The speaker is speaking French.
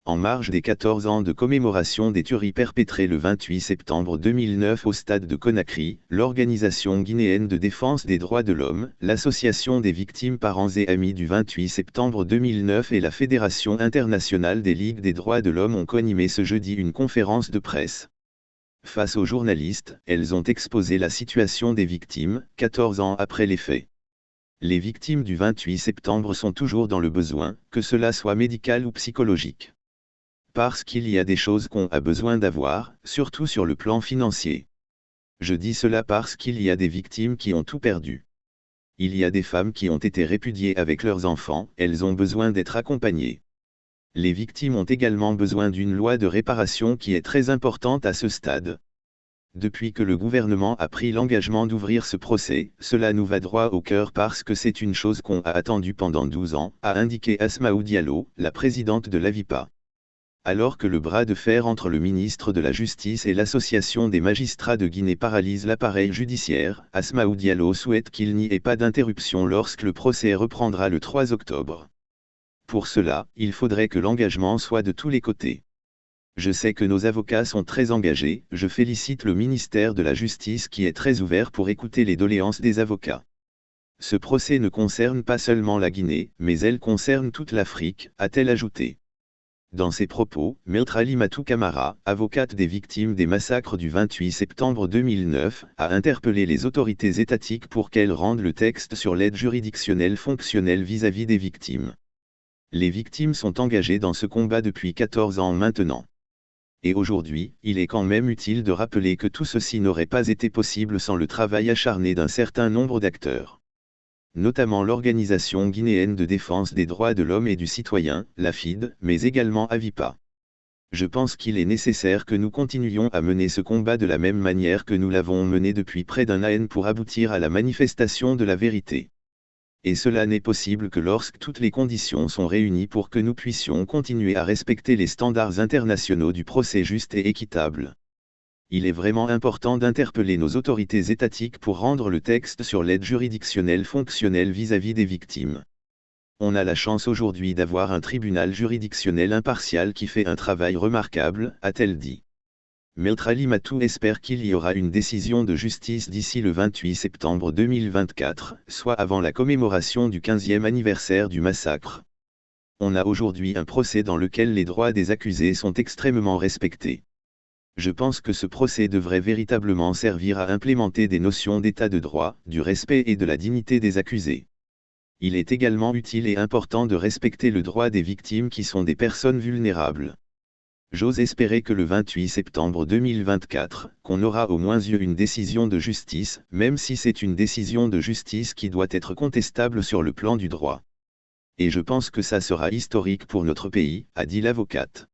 En marge des 14 ans de commémoration des tueries perpétrées le 28 septembre 2009 au stade de Conakry, l'Organisation guinéenne de défense des droits de l'homme, l'Association des victimes parents et amis du 28 septembre 2009 et la Fédération internationale des ligues des droits de l'homme ont co-animé ce jeudi une conférence de presse. Face aux journalistes, elles ont exposé la situation des victimes, 14 ans après les faits. Les victimes du 28 septembre sont toujours dans le besoin, que cela soit médical ou psychologique. Parce qu'il y a des choses qu'on a besoin d'avoir, surtout sur le plan financier. Je dis cela parce qu'il y a des victimes qui ont tout perdu. Il y a des femmes qui ont été répudiées avec leurs enfants, elles ont besoin d'être accompagnées. Les victimes ont également besoin d'une loi de réparation qui est très importante à ce stade. Depuis que le gouvernement a pris l'engagement d'ouvrir ce procès, cela nous va droit au cœur parce que c'est une chose qu'on a attendue pendant 12 ans, a indiqué Asmaou Diallo, la présidente de l'AVIPA. Alors que le bras de fer entre le ministre de la Justice et l'Association des magistrats de Guinée paralyse l'appareil judiciaire, Asmaou Diallo souhaite qu'il n'y ait pas d'interruption lorsque le procès reprendra le 3 octobre. Pour cela, il faudrait que l'engagement soit de tous les côtés. Je sais que nos avocats sont très engagés, je félicite le ministère de la Justice qui est très ouvert pour écouter les doléances des avocats. Ce procès ne concerne pas seulement la Guinée, mais elle concerne toute l'Afrique, a-t-elle ajouté. Dans ses propos, Maître Alimatou Camara, avocate des victimes des massacres du 28 septembre 2009, a interpellé les autorités étatiques pour qu'elles rendent le texte sur l'aide juridictionnelle fonctionnelle vis-à-vis des victimes. Les victimes sont engagées dans ce combat depuis 14 ans maintenant. Et aujourd'hui, il est quand même utile de rappeler que tout ceci n'aurait pas été possible sans le travail acharné d'un certain nombre d'acteurs. Notamment l'Organisation guinéenne de défense des droits de l'homme et du citoyen, l'AFID, mais également AVIPA. Je pense qu'il est nécessaire que nous continuions à mener ce combat de la même manière que nous l'avons mené depuis près d'un an pour aboutir à la manifestation de la vérité. Et cela n'est possible que lorsque toutes les conditions sont réunies pour que nous puissions continuer à respecter les standards internationaux du procès juste et équitable. Il est vraiment important d'interpeller nos autorités étatiques pour rendre le texte sur l'aide juridictionnelle fonctionnelle vis-à-vis des victimes. On a la chance aujourd'hui d'avoir un tribunal juridictionnel impartial qui fait un travail remarquable, a-t-elle dit. Maître Alimatou espère qu'il y aura une décision de justice d'ici le 28 septembre 2024, soit avant la commémoration du 15e anniversaire du massacre. On a aujourd'hui un procès dans lequel les droits des accusés sont extrêmement respectés. Je pense que ce procès devrait véritablement servir à implémenter des notions d'état de droit, du respect et de la dignité des accusés. Il est également utile et important de respecter le droit des victimes qui sont des personnes vulnérables. J'ose espérer que le 28 septembre 2024, qu'on aura au moins eu une décision de justice, même si c'est une décision de justice qui doit être contestable sur le plan du droit. Et je pense que ça sera historique pour notre pays, a dit l'avocate.